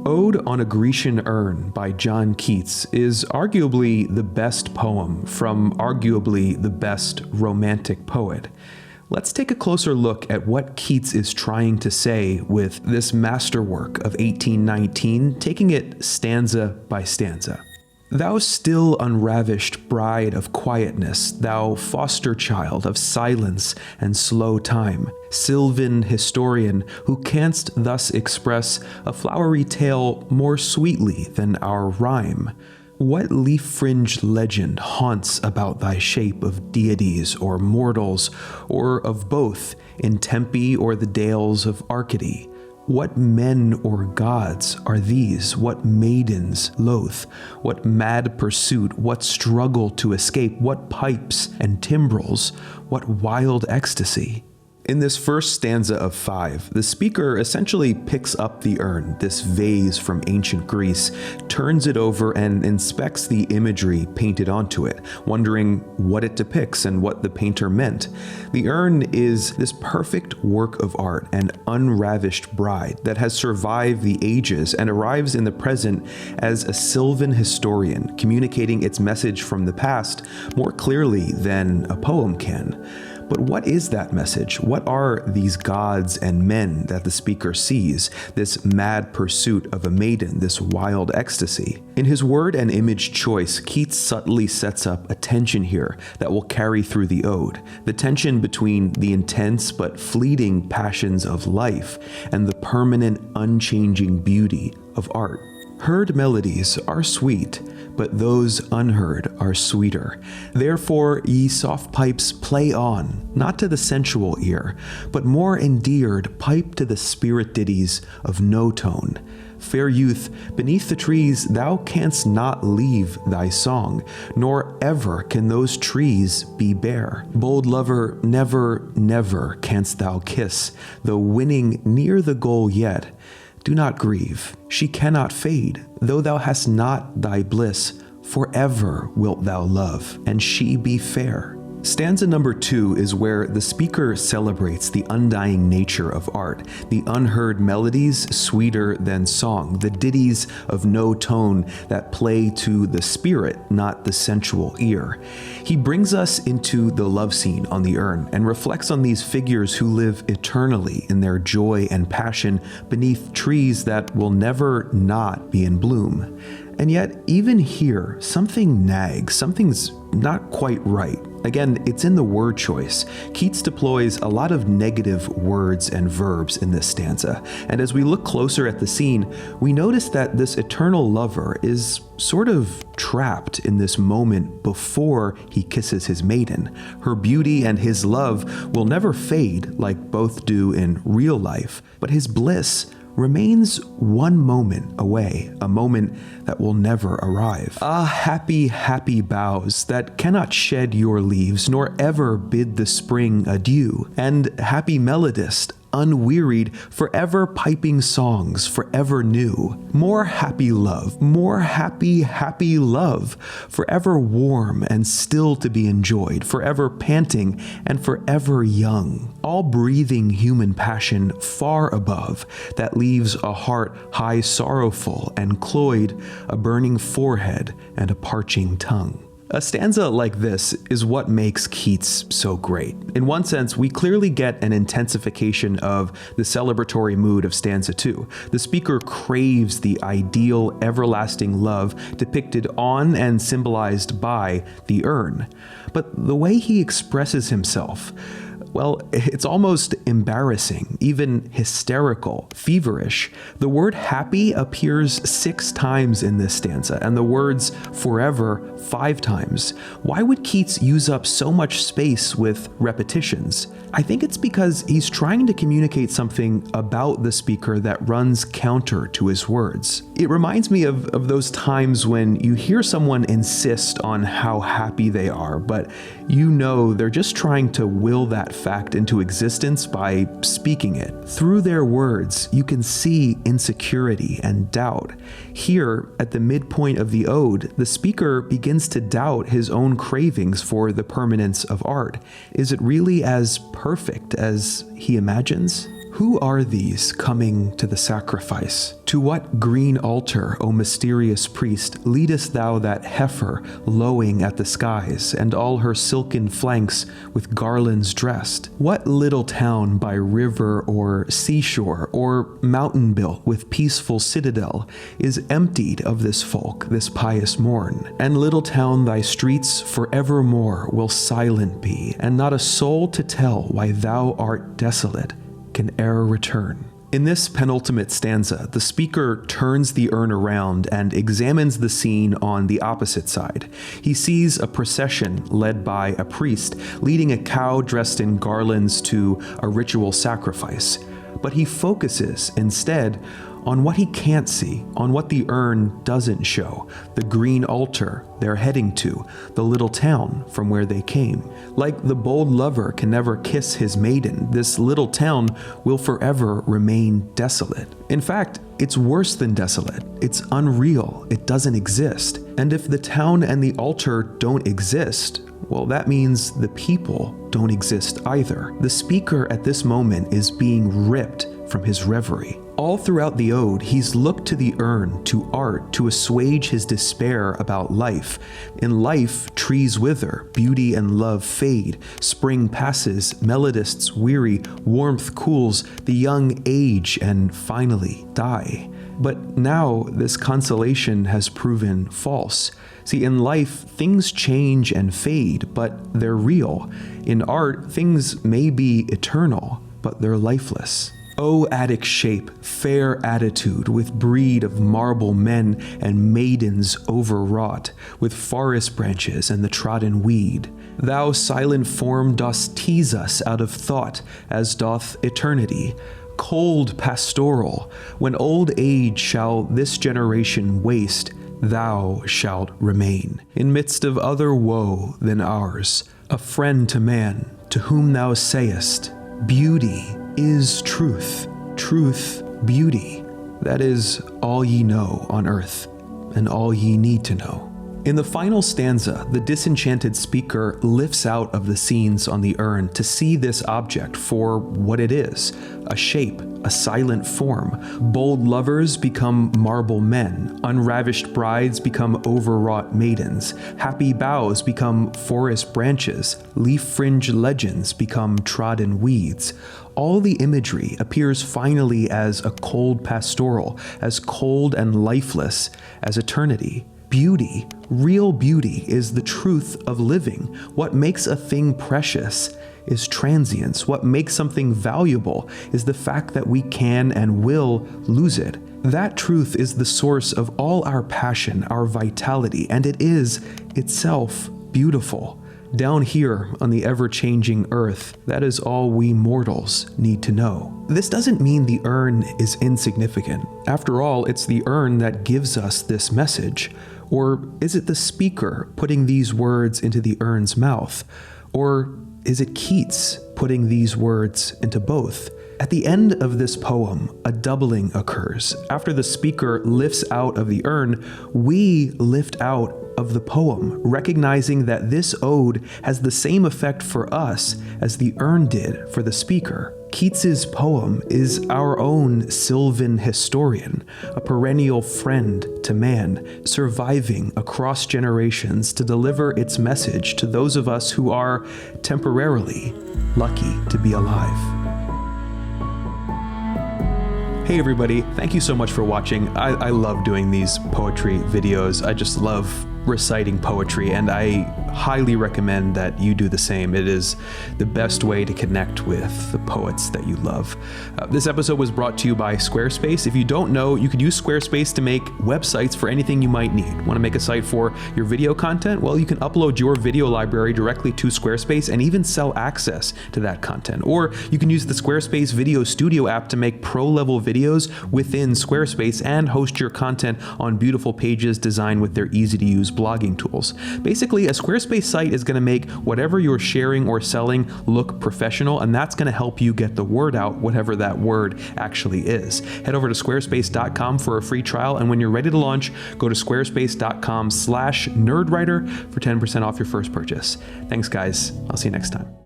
Ode on a Grecian Urn by John Keats is arguably the best poem from arguably the best romantic poet. Let's take a closer look at what Keats is trying to say with this masterwork of 1819, taking it stanza by stanza. Thou still unravished bride of quietness, thou foster child of silence and slow time, sylvan historian who canst thus express a flowery tale more sweetly than our rhyme. What leaf-fringed legend haunts about thy shape of deities or mortals, or of both, in Tempe or the dales of Arcady? What men or gods are these? What maidens loath? What mad pursuit? What struggle to escape? What pipes and timbrels? What wild ecstasy? In this first stanza of 5, the speaker essentially picks up the urn, this vase from ancient Greece, turns it over and inspects the imagery painted onto it, wondering what it depicts and what the painter meant. The urn is this perfect work of art, an unravished bride that has survived the ages and arrives in the present as a sylvan historian, communicating its message from the past more clearly than a poem can. But what is that message? What are these gods and men that the speaker sees, this mad pursuit of a maiden, this wild ecstasy? In his word and image choice, Keats subtly sets up a tension here that will carry through the ode, the tension between the intense but fleeting passions of life and the permanent, unchanging beauty of art. Heard melodies are sweet, but those unheard are sweeter. Therefore, ye soft pipes, play on, not to the sensual ear, but more endeared, pipe to the spirit ditties of no tone. Fair youth, beneath the trees thou canst not leave thy song, nor ever can those trees be bare. Bold lover, never, never canst thou kiss, though winning near the goal yet. Do not grieve, she cannot fade, though thou hast not thy bliss, forever wilt thou love, and she be fair. Stanza number 2 is where the speaker celebrates the undying nature of art, the unheard melodies sweeter than song, the ditties of no tone that play to the spirit, not the sensual ear. He brings us into the love scene on the urn and reflects on these figures who live eternally in their joy and passion beneath trees that will never not be in bloom. And yet, even here, something nags, something's not quite right. Again, it's in the word choice. Keats deploys a lot of negative words and verbs in this stanza, and as we look closer at the scene, we notice that this eternal lover is sort of trapped in this moment before he kisses his maiden. Her beauty and his love will never fade like both do in real life, but his bliss remains one moment away, a moment that will never arrive. Ah, happy, happy boughs that cannot shed your leaves, nor ever bid the spring adieu, and happy melodist, unwearied, forever piping songs, forever new. More happy love, more happy, happy love, forever warm and still to be enjoyed, forever panting and forever young. All breathing human passion far above, that leaves a heart high sorrowful and cloyed, a burning forehead and a parching tongue. A stanza like this is what makes Keats so great. In one sense, we clearly get an intensification of the celebratory mood of stanza 2. The speaker craves the ideal, everlasting love depicted on and symbolized by the urn. But the way he expresses himself, well, it's almost embarrassing, even hysterical, feverish. The word happy appears 6 times in this stanza, and the words forever 5 times. Why would Keats use up so much space with repetitions? I think it's because he's trying to communicate something about the speaker that runs counter to his words. It reminds me of those times when you hear someone insist on how happy they are, but you know they're just trying to will that fact into existence by speaking it. Through their words, you can see insecurity and doubt. Here, at the midpoint of the ode, the speaker begins to doubt his own cravings for the permanence of art. Is it really as perfect as he imagines? Who are these coming to the sacrifice? To what green altar, O mysterious priest, leadest thou that heifer lowing at the skies, and all her silken flanks with garlands dressed? What little town by river or seashore, or mountain built with peaceful citadel, is emptied of this folk this pious morn? And little town, thy streets forevermore will silent be, and not a soul to tell why thou art desolate can e'er return. In this penultimate stanza, the speaker turns the urn around and examines the scene on the opposite side. He sees a procession led by a priest leading a cow dressed in garlands to a ritual sacrifice. But he focuses instead on what he can't see, on what the urn doesn't show, the green altar they're heading to, the little town from where they came. Like the bold lover can never kiss his maiden, this little town will forever remain desolate. In fact, it's worse than desolate. It's unreal. It doesn't exist. And if the town and the altar don't exist, well, that means the people don't exist either. The speaker at this moment is being ripped from his reverie. All throughout the ode, he's looked to the urn, to art, to assuage his despair about life. In life, trees wither, beauty and love fade, spring passes, melodists weary, warmth cools, the young age and finally die. But now this consolation has proven false. See, in life, things change and fade, but they're real. In art, things may be eternal, but they're lifeless. O Attic shape, fair attitude, with breed of marble men and maidens overwrought, with forest branches and the trodden weed. Thou silent form dost tease us out of thought, as doth eternity. Cold pastoral, when old age shall this generation waste, thou shalt remain, in midst of other woe than ours, a friend to man, to whom thou sayest, beauty is truth, truth, beauty. That is all ye know on earth, and all ye need to know. In the final stanza, the disenchanted speaker lifts out of the scenes on the urn to see this object for what it is, a shape, a silent form. Bold lovers become marble men, unravished brides become overwrought maidens, happy boughs become forest branches, leaf-fringed legends become trodden weeds. All the imagery appears finally as a cold pastoral, as cold and lifeless as eternity. Beauty, real beauty, is the truth of living. What makes a thing precious is transience. What makes something valuable is the fact that we can and will lose it. That truth is the source of all our passion, our vitality, and it is itself beautiful. Down here on the ever-changing earth, that is all we mortals need to know. This doesn't mean the urn is insignificant. After all, it's the urn that gives us this message. Or is it the speaker putting these words into the urn's mouth? Or is it Keats putting these words into both? At the end of this poem, a doubling occurs. After the speaker lifts out of the urn, we lift out of the poem, recognizing that this ode has the same effect for us as the urn did for the speaker. Keats's poem is our own sylvan historian, a perennial friend to man, surviving across generations to deliver its message to those of us who are temporarily lucky to be alive. Hey everybody, thank you so much for watching. I love doing these poetry videos. I just love reciting poetry, and I highly recommend that you do the same. It is the best way to connect with the poets that you love. This episode was brought to you by Squarespace. If you don't know, you can use Squarespace to make websites for anything you might need. Want to make a site for your video content? Well, you can upload your video library directly to Squarespace and even sell access to that content. Or you can use the Squarespace Video Studio app to make pro-level videos within Squarespace and host your content on beautiful pages designed with their easy-to-use blogging tools. Basically, a Squarespace site is going to make whatever you're sharing or selling look professional, and that's going to help you get the word out, whatever that word actually is. Head over to squarespace.com for a free trial, and when you're ready to launch, go to squarespace.com/nerdwriter for 10% off your first purchase. Thanks, guys. I'll see you next time.